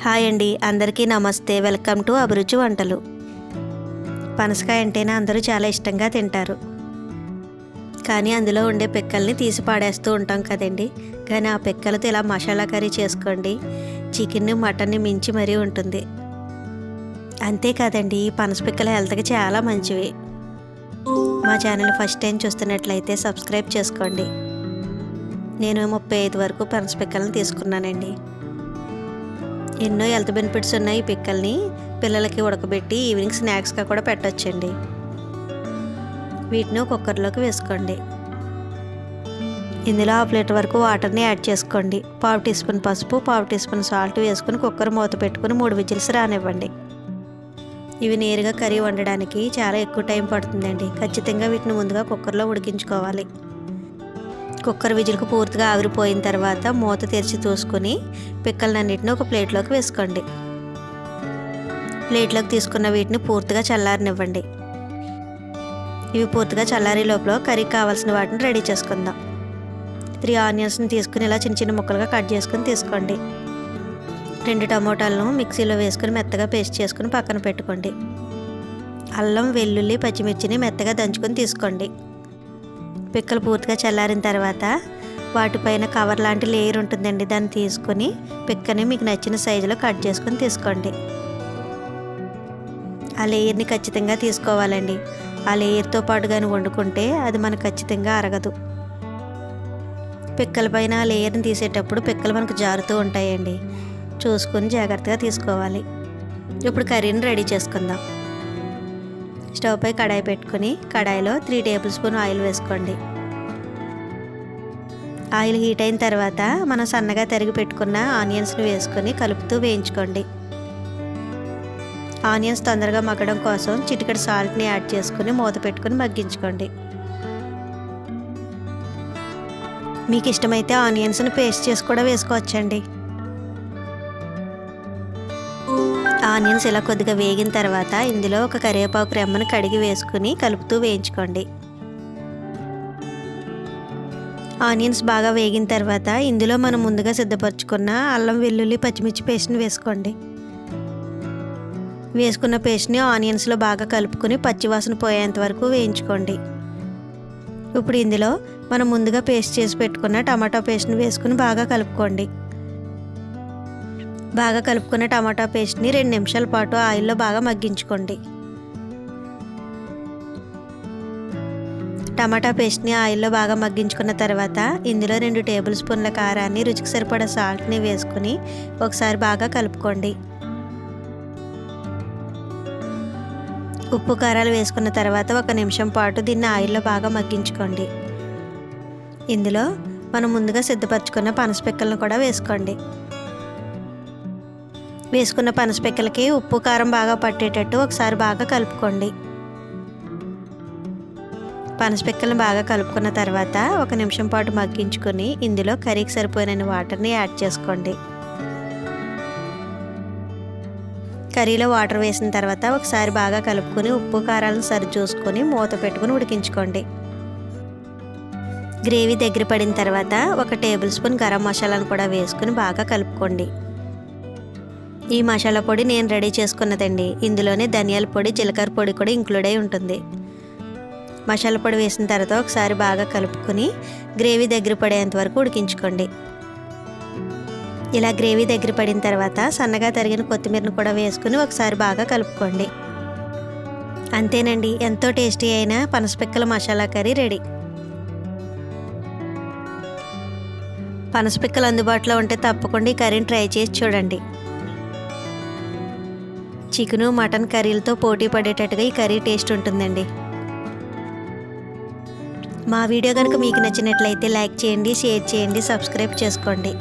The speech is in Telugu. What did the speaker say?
హాయ్ అండి, అందరికీ నమస్తే. వెల్కమ్ టు అభిరుచి వంటలు. పనసకాయ అంటేనే అందరూ చాలా ఇష్టంగా తింటారు. కానీ అందులో ఉండే పిక్కల్ని తీసి పాడేస్తూ ఉంటాం కదండి. కానీ ఆ పిక్కలతో ఇలా మసాలా కర్రీ చేసుకోండి, చికెన్ మటన్ని మించి మరీ ఉంటుంది. అంతేకాదండి, ఈ పనస పిక్కలు హెల్త్కి చాలా మంచివి. మా ఛానల్ ఫస్ట్ టైం చూస్తున్నట్లయితే సబ్స్క్రైబ్ చేసుకోండి. నేను 35 వరకు పనస పిక్కలను తీసుకున్నానండి. ఎన్నో హెల్త్ బెనిఫిట్స్ ఉన్నాయి. ఈ పిక్కల్ని పిల్లలకి ఉడకబెట్టి ఈవినింగ్ స్నాక్స్గా కూడా పెట్టొచ్చండి. వీటిని కుక్కర్లోకి వేసుకోండి. ఇందులో 1/2 లీటర్ వరకు వాటర్ని యాడ్ చేసుకోండి. 1/2 టీ స్పూన్ పసుపు, 1/2 టీ స్పూన్ సాల్ట్ వేసుకుని కుక్కర్ మూత పెట్టుకుని 3 విజిల్స్ రానివ్వండి. ఇవి నేరుగా కర్రీ వండడానికి చాలా ఎక్కువ టైం పడుతుందండి. ఖచ్చితంగా వీటిని ముందుగా కుక్కర్లో ఉడికించుకోవాలి. కుక్కర్ విజిల్కు పూర్తిగా ఆవిరిపోయిన తర్వాత మూత తెరిచి చూసుకొని పిక్కలన్నింటినీ ఒక ప్లేట్లోకి వేసుకోండి. ప్లేట్లోకి తీసుకున్న వీటిని పూర్తిగా చల్లారనివ్వండి. ఇవి పూర్తిగా చల్లారే లోపల కర్రీకి కావాల్సిన వాటిని రెడీ చేసుకుందాం. 3 ఆనియన్స్ని తీసుకుని ఇలా చిన్న చిన్న ముక్కలుగా కట్ చేసుకుని తీసుకోండి. 2 టమోటాలను మిక్సీలో వేసుకుని మెత్తగా పేస్ట్ చేసుకుని పక్కన పెట్టుకోండి. అల్లం, వెల్లుల్లి, పచ్చిమిర్చిని మెత్తగా దంచుకొని తీసుకోండి. పిక్కలు పూర్తిగా చల్లారిన తర్వాత వాటిపైన కవర్ లాంటి లేయర్ ఉంటుందండి, దాన్ని తీసుకొని పిక్కని మీకు నచ్చిన సైజులో కట్ చేసుకొని తీసుకోండి. ఆ లేయర్ని ఖచ్చితంగా తీసుకోవాలండి. ఆ లేయర్తో పాటు కానీ వండుకుంటే అది మనకు ఖచ్చితంగా అరగదు. పిక్కల పైన ఆ లేయర్ని తీసేటప్పుడు పిక్కలు మనకు జారుతూ ఉంటాయండి, చూసుకొని జాగ్రత్తగా తీసుకోవాలి. ఇప్పుడు కర్రీని రెడీ చేసుకుందాం. స్టవ్ పై కడాయి పెట్టుకుని కడాయిలో 3 టేబుల్ స్పూన్ ఆయిల్ వేసుకోండి. ఆయిల్ హీట్ అయిన తర్వాత మనం సన్నగా తరిగి పెట్టుకున్న ఆనియన్స్ని వేసుకొని కలుపుతూ వేయించుకోండి. ఆనియన్స్ తొందరగా మగ్గడం కోసం చిటికెడు సాల్ట్ని యాడ్ చేసుకుని మూత పెట్టుకుని మగ్గించుకోండి. మీకు ఇష్టమైతే ఆనియన్స్ని పేస్ట్ చేసి కూడా వేసుకోవచ్చండి. ఆనియన్స్ ఇలా కొద్దిగా వేగిన తర్వాత ఇందులో ఒక కరివేపాకు రెమ్మను కడిగి వేసుకుని కలుపుతూ వేయించుకోండి. ఆనియన్స్ బాగా వేగిన తర్వాత ఇందులో మనం ముందుగా సిద్ధపరచుకున్న అల్లం, వెల్లుల్లి, పచ్చిమిర్చి పేస్ట్ని వేసుకోండి. వేసుకున్న పేస్ట్ని ఆనియన్స్లో బాగా కలుపుకొని పచ్చివాసన పోయేంత వరకు వేయించుకోండి. ఇప్పుడు ఇందులో మనం ముందుగా పేస్ట్ చేసి పెట్టుకున్న టమాటా పేస్ట్ని వేసుకుని బాగా కలుపుకోండి. బాగా కలుపుకున్న టమాటా పేస్ట్ని 2 నిమిషాల పాటు ఆయిల్లో బాగా మగ్గించుకోండి. టమాటా పేస్ట్ని ఆయిల్లో బాగా మగ్గించుకున్న తర్వాత ఇందులో 2 టేబుల్ స్పూన్ల కారాన్ని, రుచికి సరిపడా సాల్ట్ని వేసుకుని ఒకసారి బాగా కలుపుకోండి. ఉప్పు, కారాలు వేసుకున్న తర్వాత 1 నిమిషం పాటు దీన్ని ఆయిల్లో బాగా మగ్గించుకోండి. ఇందులో మనం ముందుగా సిద్ధపరచుకున్న పనస పిక్కలను కూడా వేసుకోండి. వేసుకున్న పనస పిక్కలకి ఉప్పు, కారం బాగా పట్టేటట్టు ఒకసారి బాగా కలుపుకోండి. పనస పిక్కలను బాగా కలుపుకున్న తర్వాత 1 నిమిషం పాటు మగ్గించుకొని ఇందులో కర్రీకి సరిపోయిన వాటర్ని యాడ్ చేసుకోండి. కర్రీలో వాటర్ వేసిన తర్వాత ఒకసారి బాగా కలుపుకొని ఉప్పు, కారాలను సరి చూసుకొని మూత పెట్టుకుని ఉడికించుకోండి. గ్రేవీ దగ్గర పడిన తర్వాత 1 టేబుల్ స్పూన్ గరం మసాలాను కూడా వేసుకుని బాగా కలుపుకోండి. ఈ మసాలా పొడి నేను రెడీ చేసుకున్నదండి. ఇందులోనే ధనియాల పొడి, జీలకర్ర పొడి కూడా ఇంక్లూడ్ అయి ఉంటుంది. మసాలా పొడి వేసిన తర్వాత ఒకసారి బాగా కలుపుకొని గ్రేవీ దగ్గర పడేంత వరకు ఉడికించుకోండి. ఇలా గ్రేవీ దగ్గర పడిన తర్వాత సన్నగా తరిగిన కొత్తిమీరను కూడా వేసుకుని ఒకసారి బాగా కలుపుకోండి. అంతేనండి, ఎంతో టేస్టీ అయిన పనస పిక్కల మసాలా కర్రీ రెడీ. పనస పిక్కలు అందుబాటులో ఉంటే తప్పకుండా ఈ కర్రీని ట్రై చేసి చూడండి. చికెను, మటన్ కర్రీలతో పోటీ పడేటట్టుగా ఈ కర్రీ టేస్ట్ ఉంటుందండి. మా వీడియో కనుక మీకు నచ్చినట్లయితే లైక్ చేయండి, షేర్ చేయండి, సబ్స్క్రైబ్ చేసుకోండి.